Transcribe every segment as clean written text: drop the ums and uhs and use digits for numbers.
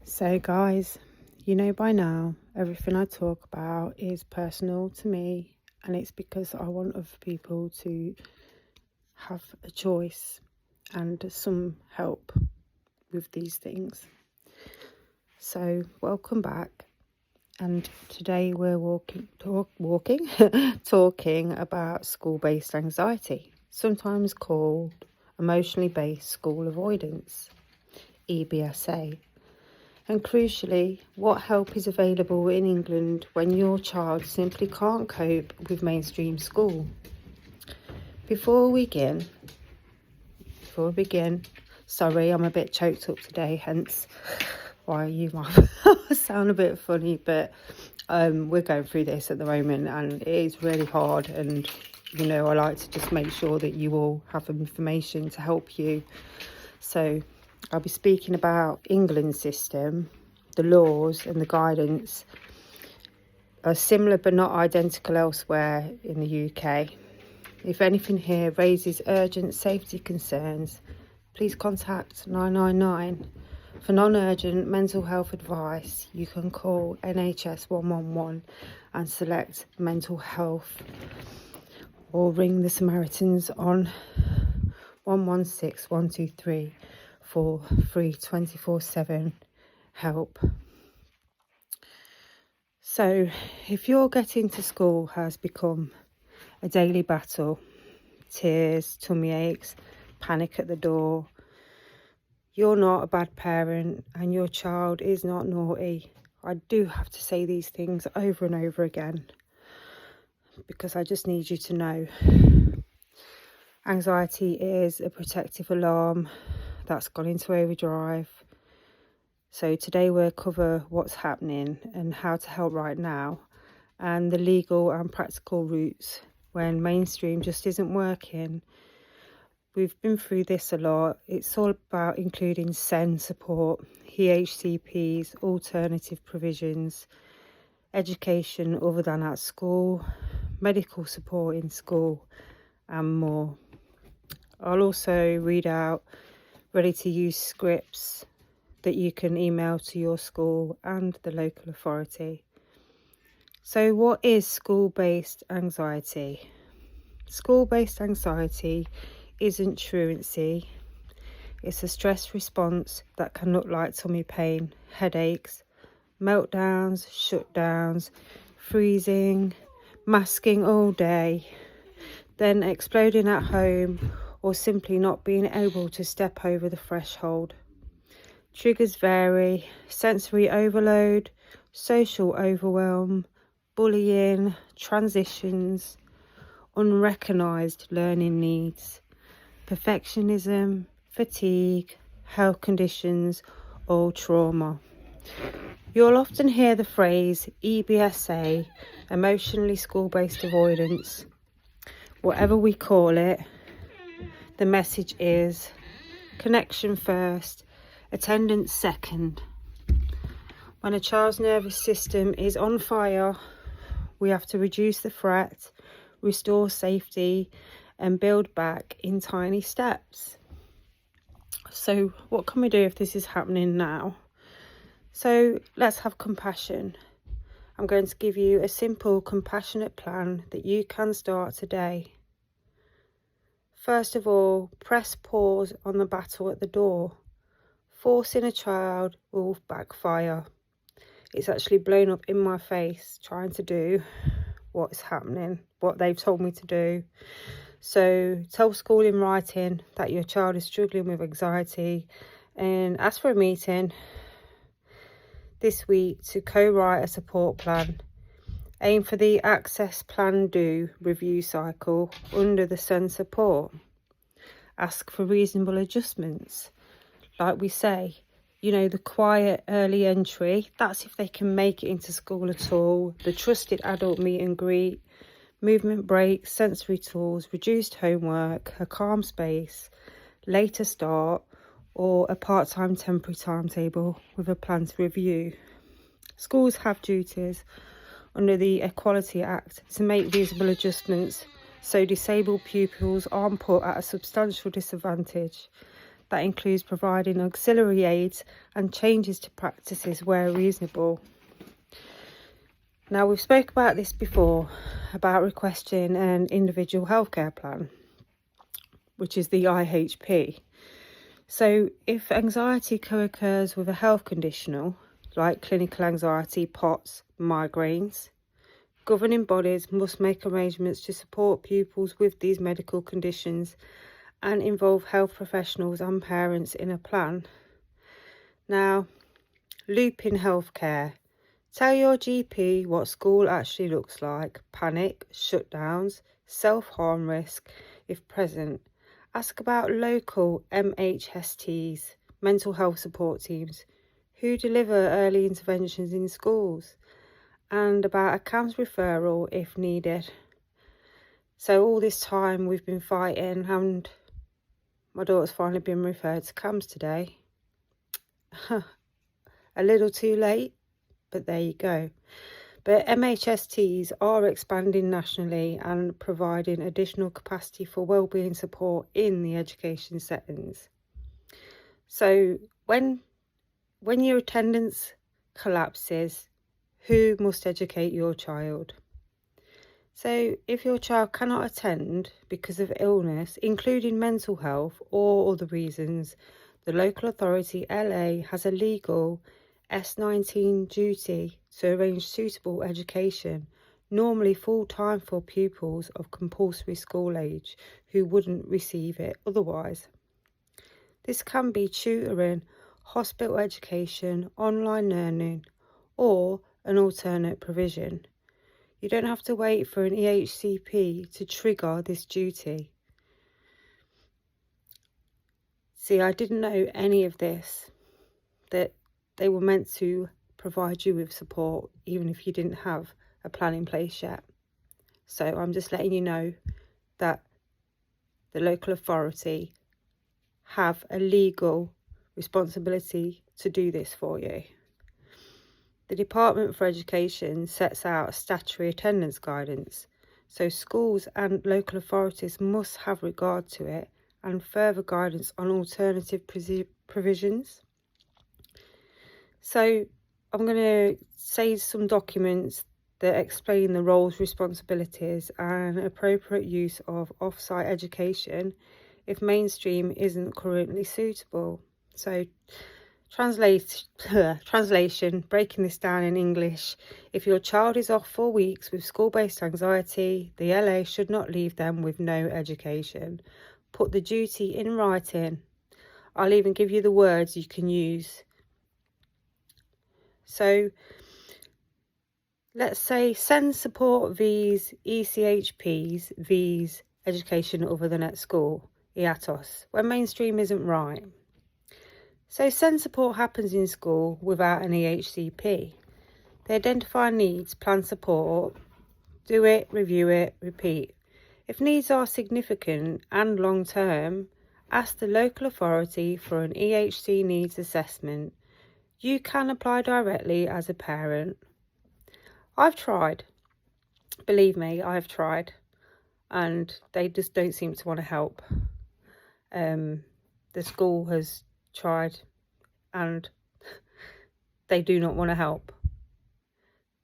So guys, you know by now, everything I talk about is personal to me, and it's because I want other people to have a choice and some help with these things. So welcome back, and today we're talking about school-based anxiety, sometimes called emotionally based school avoidance, EBSA. And crucially, what help is available in England when your child simply can't cope with mainstream school? Before we begin, sorry, I'm a bit choked up today, hence why you might sound a bit funny, but we're going through this at the moment and it is really hard, and I like to just make sure that you all have information to help you. So I'll be speaking about England's system. The laws and the guidance are similar but not identical elsewhere in the UK. If anything here raises urgent safety concerns, please contact 999. For non-urgent mental health advice, you can call NHS 111 and select mental health, or ring the Samaritans on 116 123 for free 24/7 help. So if your getting to school has become a daily battle, tears, tummy aches, panic at the door, you're not a bad parent and your child is not naughty. I do have to say these things over and over again because I just need you to know. Anxiety is a protective alarm that's gone into overdrive. So today we'll cover what's happening and how to help right now, and the legal and practical routes when mainstream just isn't working. We've been through this a lot. It's all about including SEN support, EHCPs, alternative provisions, education other than at school, medical support in school, and more. I'll also read out ready-to-use scripts that you can email to your school and the local authority. So what is school-based anxiety? School-based anxiety isn't truancy. It's a stress response that can look like tummy pain, headaches, meltdowns, shutdowns, freezing, masking all day, then exploding at home, or simply not being able to step over the threshold. Triggers vary: sensory overload, social overwhelm, bullying, transitions, unrecognised learning needs, perfectionism, fatigue, health conditions, or trauma. You'll often hear the phrase EBSA, emotionally school-based avoidance. Whatever we call it, the message is connection first, attendance second. When a child's nervous system is on fire, we have to reduce the threat, restore safety, and build back in tiny steps. So what can we do if this is happening now? So let's have compassion. I'm going to give you a simple, compassionate plan that you can start today. First of all, press pause on the battle at the door. Forcing a child will backfire. It's actually blown up in my face trying to do what's happening, what they've told me to do. So tell school in writing that your child is struggling with anxiety and ask for a meeting this week to co-write a support plan. Aim for the Access Plan Do review cycle under the SEN support. Ask for reasonable adjustments. Like we say, the quiet early entry, that's if they can make it into school at all. The trusted adult meet and greet, movement breaks, sensory tools, reduced homework, a calm space, later start, or a part-time temporary timetable with a plan to review. Schools have duties under the Equality Act to make reasonable adjustments so disabled pupils aren't put at a substantial disadvantage. That includes providing auxiliary aids and changes to practices where reasonable. Now, we've spoke about this before, about requesting an individual healthcare plan, which is the IHP. So if anxiety co-occurs with a health condition, like clinical anxiety, POTS, migraines, governing bodies must make arrangements to support pupils with these medical conditions and involve health professionals and parents in a plan. Now, looping healthcare. Tell your GP what school actually looks like. Panic, shutdowns, self-harm risk if present. Ask about local MHSTs, mental health support teams, who deliver early interventions in schools, and about a CAMHS referral if needed. So all this time we've been fighting, and my daughter's finally been referred to CAMHS today. A little too late, but there you go. But MHSTs are expanding nationally and providing additional capacity for wellbeing support in the education settings. So when your attendance collapses, who must educate your child? So if your child cannot attend because of illness, including mental health or other reasons, the local authority, LA, has a legal S19 duty to arrange suitable education, normally full-time for pupils of compulsory school age who wouldn't receive it otherwise. This can be tutoring, hospital education, online learning, or an alternate provision. You don't have to wait for an EHCP to trigger this duty. See, I didn't know any of this, that they were meant to provide you with support even if you didn't have a plan in place yet. So I'm just letting you know that the local authority have a legal responsibility to do this for you. The Department for Education sets out statutory attendance guidance, so schools and local authorities must have regard to it, and further guidance on alternative provisions. So I'm going to say some documents that explain the roles, responsibilities and appropriate use of off-site education if mainstream isn't currently suitable. So translation, breaking this down in English. If your child is off for weeks with school-based anxiety, the LA should not leave them with no education. Put the duty in writing. I'll even give you the words you can use. So let's say send support vs ECHPs vs education other than at school, EATOS, when mainstream isn't right. So send support happens in school without an EHCP. They identify needs, plan support, do it, review it, repeat. If needs are significant and long-term, ask the local authority for an EHC needs assessment. You can apply directly as a parent. I've tried. Believe me, I've tried. And they just don't seem to want to help. The school has tried and they do not want to help.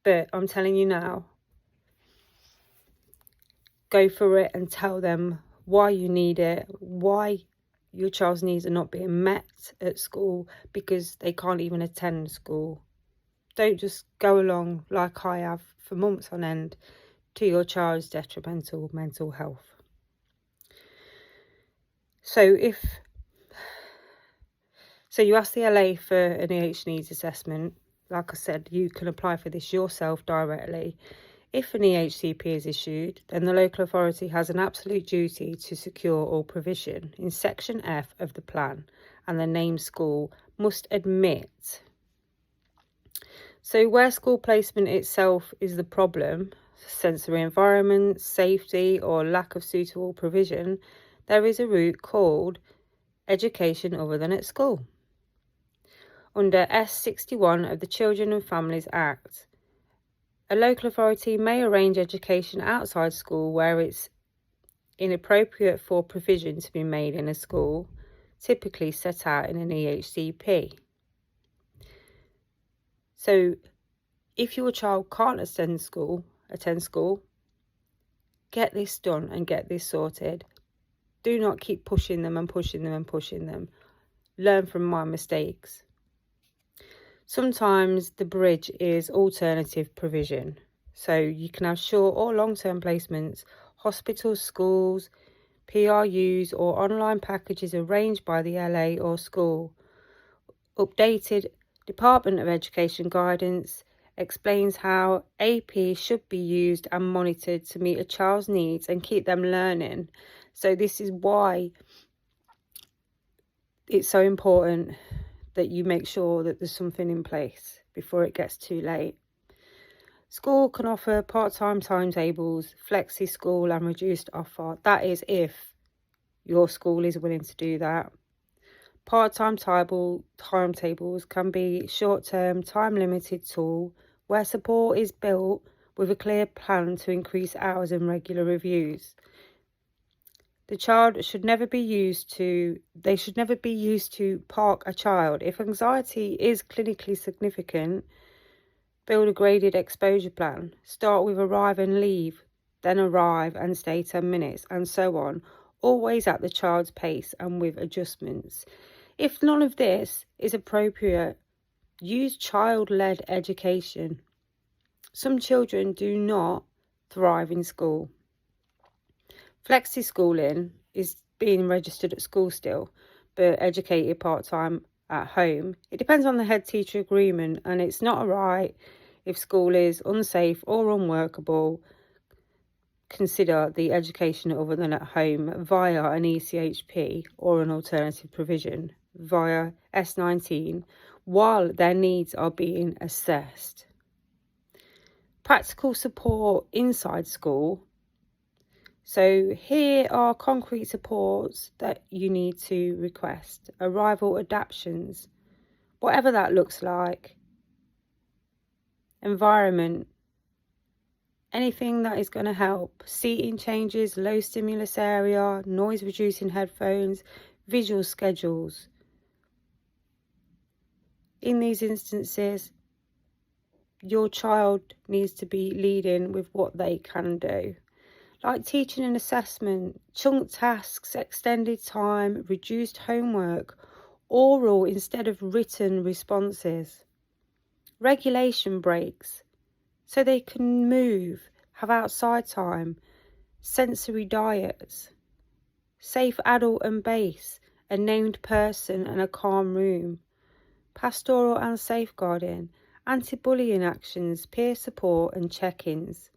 But I'm telling you now, go for it and tell them why you need it, why your child's needs are not being met at school because they can't even attend school. Don't just go along like I have for months on end to your child's detrimental mental health. So you ask the LA for an EH needs assessment. Like I said, you can apply for this yourself directly. If an EHCP is issued, then the local authority has an absolute duty to secure all provision in Section F of the plan, and the named school must admit. So where school placement itself is the problem, sensory environment, safety or lack of suitable provision, there is a route called education other than at school. Under S61 of the Children and Families Act, a local authority may arrange education outside school where it's inappropriate for provision to be made in a school typically set out in an EHCP. So if your child can't attend school, get this done and get this sorted. Do not keep pushing them and pushing them and pushing them. Learn from my mistakes. Sometimes the bridge is alternative provision. So you can have short or long-term placements, hospitals, schools, PRUs or online packages arranged by the LA or school. Updated Department of Education guidance explains how AP should be used and monitored to meet a child's needs and keep them learning. So this is why it's so important that you make sure that there's something in place before it gets too late. School can offer part-time timetables, flexi school and reduced offer. That is if your school is willing to do that. Part-time timetables can be short-term, time-limited tool where support is built with a clear plan to increase hours and regular reviews. The child should never be used to park a child. If anxiety is clinically significant, build a graded exposure plan. Start with arrive and leave, then arrive and stay 10 minutes, and so on. Always at the child's pace and with adjustments. If none of this is appropriate, use child-led education. Some children do not thrive in school. Flexi schooling is being registered at school still, but educated part-time at home. It depends on the head teacher agreement, and it's not right if school is unsafe or unworkable. Consider the education other than at home via an ECHP or an alternative provision via S19 while their needs are being assessed. Practical support inside school. So here are concrete supports that you need to request. Arrival adaptations, whatever that looks like. Environment, anything that is going to help. Seating changes, low stimulus area, noise reducing headphones, visual schedules. In these instances, your child needs to be leading with what they can do. Like teaching and assessment, chunk tasks, extended time, reduced homework, oral instead of written responses. Regulation breaks, so they can move, have outside time, sensory diets, safe adult and base, a named person and a calm room, pastoral and safeguarding, anti-bullying actions, peer support and check-ins.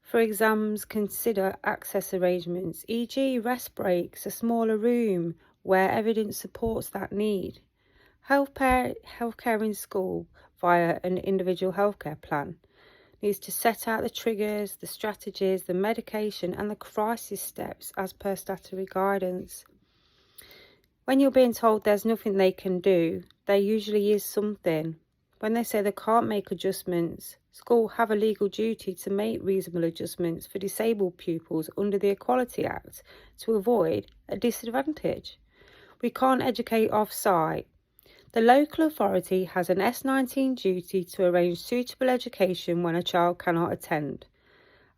For exams, consider access arrangements, e.g. rest breaks, a smaller room where evidence supports that need. Healthcare in school via an individual healthcare plan needs to set out the triggers, the strategies, the medication and the crisis steps as per statutory guidance. When you're being told there's nothing they can do, there usually is something. When they say they can't make adjustments, school have a legal duty to make reasonable adjustments for disabled pupils under the Equality Act to avoid a disadvantage. We can't educate off-site. The local authority has an S19 duty to arrange suitable education when a child cannot attend.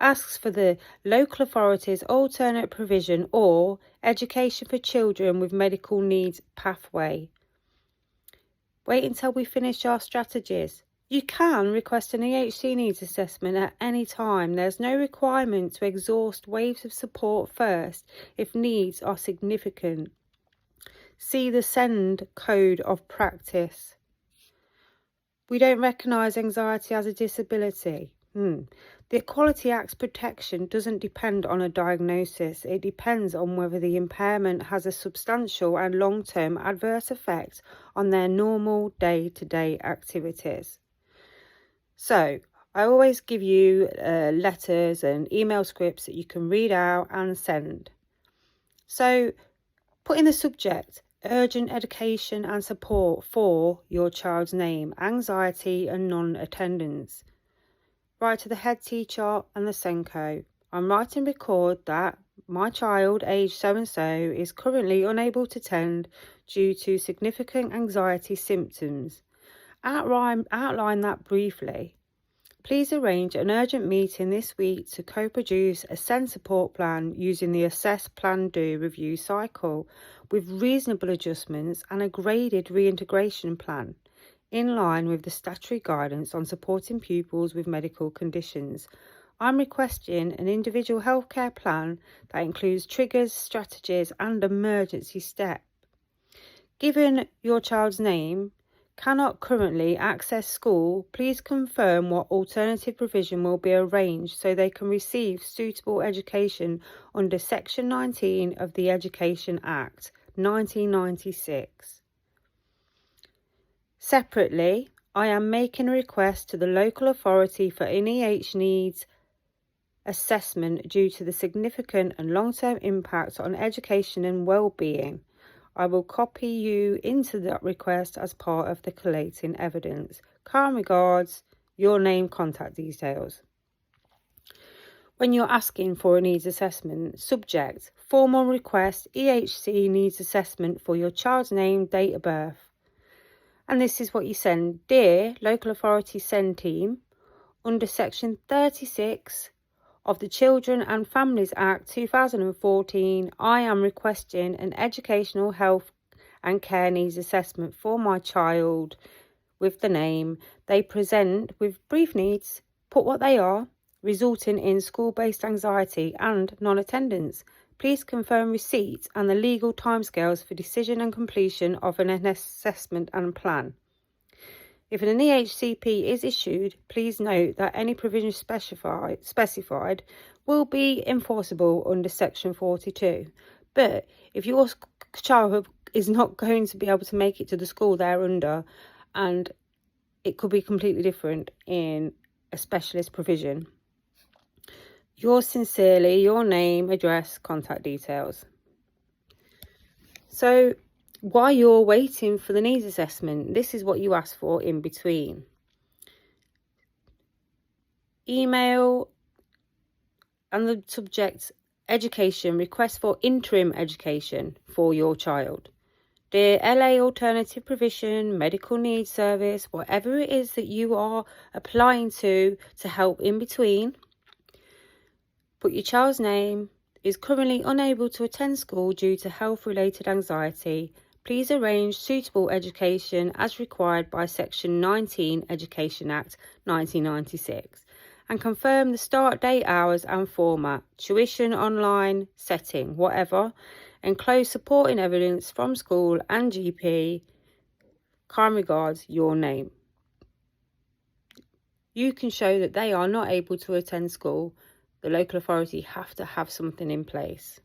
Asks for the local authority's alternate provision or education for children with medical needs pathway. Wait until we finish our strategies. You can request an EHC needs assessment at any time. There's no requirement to exhaust waves of support first if needs are significant. See the SEND code of practice. We don't recognise anxiety as a disability. The Equality Act's protection doesn't depend on a diagnosis. It depends on whether the impairment has a substantial and long-term adverse effect on their normal day-to-day activities. So, I always give you letters and email scripts that you can read out and send. So, put in the subject, urgent education and support for your child's name, anxiety and non-attendance. Write to the head teacher and the SENCO. I'm writing record that My child, age so-and-so, is currently unable to attend due to significant anxiety symptoms. Outline that briefly. Please arrange an urgent meeting this week to co-produce a SEND support plan using the Assess, Plan, Do review cycle with reasonable adjustments and a graded reintegration plan in line with the statutory guidance on supporting pupils with medical conditions. I'm requesting an individual healthcare plan that includes triggers, strategies and emergency steps. Given your child's name cannot currently access school, please confirm what alternative provision will be arranged so they can receive suitable education under Section 19 of the Education Act 1996. Separately, I am making a request to the local authority for NEH needs assessment due to the significant and long-term impact on education and well-being. I will copy you into that request as part of the collating evidence. Kind regards, your name, contact details. When you're asking for a needs assessment, subject, formal request, EHC needs assessment for your child's name, date of birth. And this is what you send. Dear Local Authority SEND Team, under Section 36 of the Children and Families Act 2014, I am requesting an educational health and care needs assessment for my child with the name. They present with brief needs, put what they are, resulting in school-based anxiety and non-attendance. Please confirm receipt and the legal timescales for decision and completion of an assessment and plan. If an EHCP is issued, please note that any provision specified will be enforceable under Section 42. But if your child is not going to be able to make it to the school they're under, and it could be completely different in a specialist provision, yours sincerely, your name, address, contact details. So, while you're waiting for the needs assessment, this is what you ask for in between. Email and the subject, education, request for interim education for your child. Dear LA Alternative Provision, Medical Needs Service, whatever it is that you are applying to help in between, put your child's name, is currently unable to attend school due to health-related anxiety. Please arrange suitable education as required by Section 19 Education Act 1996 and confirm the start date, hours and format, tuition, online, setting, whatever. Enclose supporting evidence from school and GP. Kind regards, your name. You can show that they are not able to attend school. The local authority have to have something in place.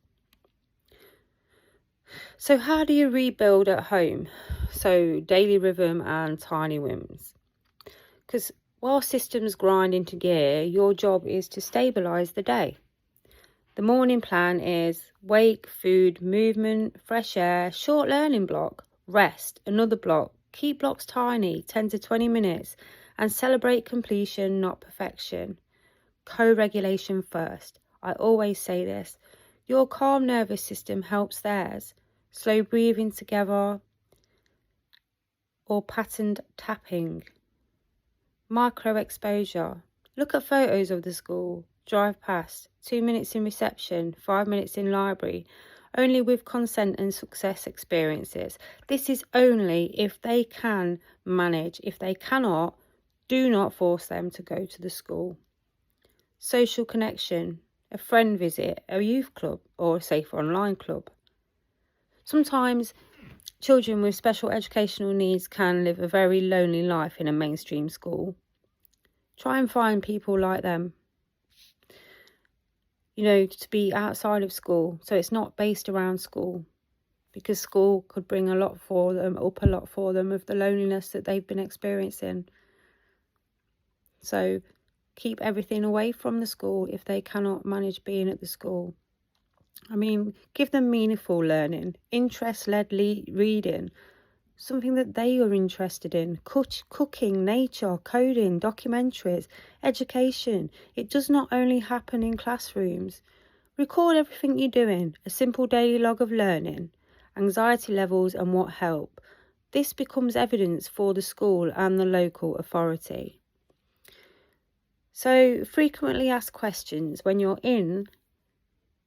So how do you rebuild at home? So daily rhythm and tiny wins. Because while systems grind into gear, your job is to stabilise the day. The morning plan is wake, food, movement, fresh air, short learning block, rest, another block, keep blocks tiny, 10 to 20 minutes, and celebrate completion, not perfection. Co-regulation first. I always say this. Your calm nervous system helps theirs. Slow breathing together or patterned tapping. Micro exposure. Look at photos of the school. Drive past. 2 minutes in reception. 5 minutes in library. Only with consent and success experiences. This is only if they can manage. If they cannot, do not force them to go to the school. Social connection. A friend visit, a youth club or a safer online club. Sometimes children with special educational needs can live a very lonely life in a mainstream school. Try and find people like them. You know, to be outside of school, so it's not based around school, because school could bring a lot for them of the loneliness that they've been experiencing. So keep everything away from the school if they cannot manage being at the school. I mean, give them meaningful learning, interest-led reading, something that they are interested in, cooking, nature, coding, documentaries, education. It does not only happen in classrooms. Record everything you're doing, a simple daily log of learning, anxiety levels and what help. This becomes evidence for the school and the local authority. So frequently asked questions when you're in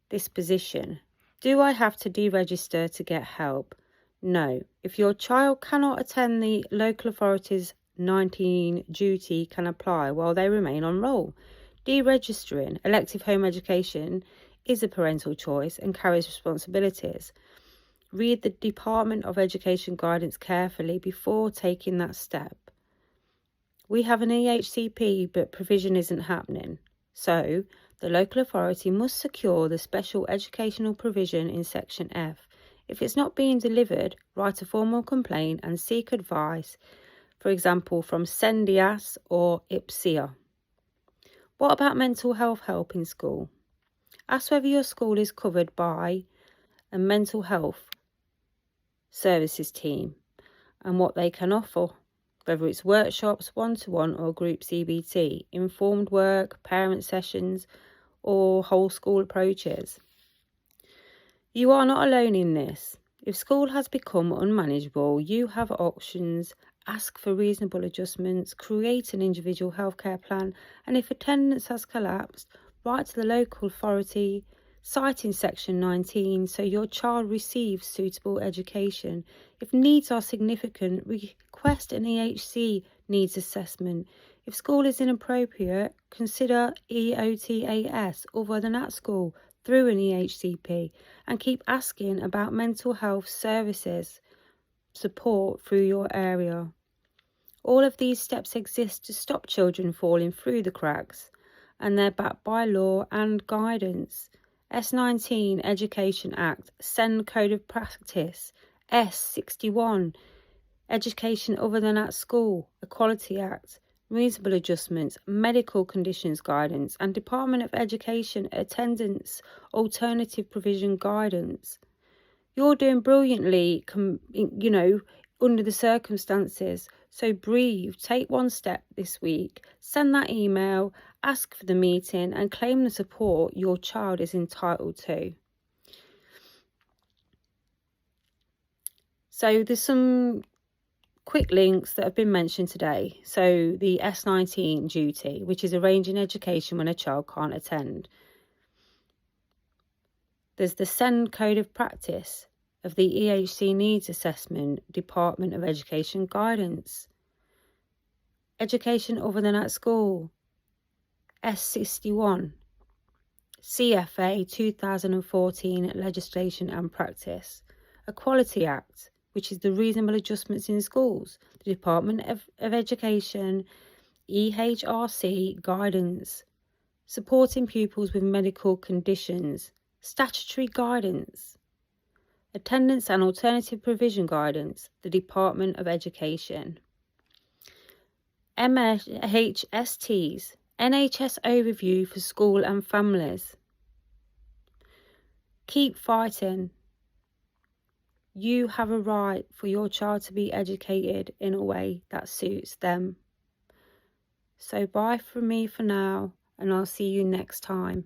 this position. Do I have to deregister to get help? No. If your child cannot attend, the local authority's 19 duty can apply while they remain on roll. Deregistering elective home education is a parental choice and carries responsibilities. Read the Department of Education guidance carefully before taking that step. We have an EHCP, but provision isn't happening. So, the local authority must secure the special educational provision in Section F. If it's not being delivered, write a formal complaint and seek advice, for example, from Sendias or Ebsa. What about mental health help in school? Ask whether your school is covered by a mental health services team and what they can offer, whether it's workshops, one-to-one or group CBT, informed work, parent sessions or whole school approaches. You are not alone in this. If school has become unmanageable, you have options. Ask for reasonable adjustments, create an individual healthcare plan, and if attendance has collapsed, write to the local authority, citing Section 19 so your child receives suitable education. If needs are significant, request an EHC needs assessment. If school is inappropriate, consider EOTAS other than at school through an EHCP, and keep asking about mental health services support through your area. All of these steps exist to stop children falling through the cracks, and they're backed by law and guidance. S19 Education Act, SEND Code of Practice, S61 Education Other Than at School, Equality Act, Reasonable Adjustments, Medical Conditions Guidance, and Department of Education Attendance Alternative Provision Guidance. You're doing brilliantly, under the circumstances. So breathe, take one step this week, send that email, ask for the meeting and claim the support your child is entitled to. So there's some quick links that have been mentioned today. So the S19 duty, which is arranging education when a child can't attend. There's the SEND Code of Practice of the EHC Needs Assessment, Department of Education Guidance. Education Other Than at School, S61. CFA 2014 Legislation and Practice. Equality Act, which is the Reasonable Adjustments in Schools, the Department of Education, EHRC Guidance, Supporting Pupils with Medical Conditions, Statutory Guidance, Attendance and Alternative Provision Guidance, the Department of Education. MHSTs, NHS Overview for School and Families. Keep fighting. You have a right for your child to be educated in a way that suits them. So bye from me for now, and I'll see you next time.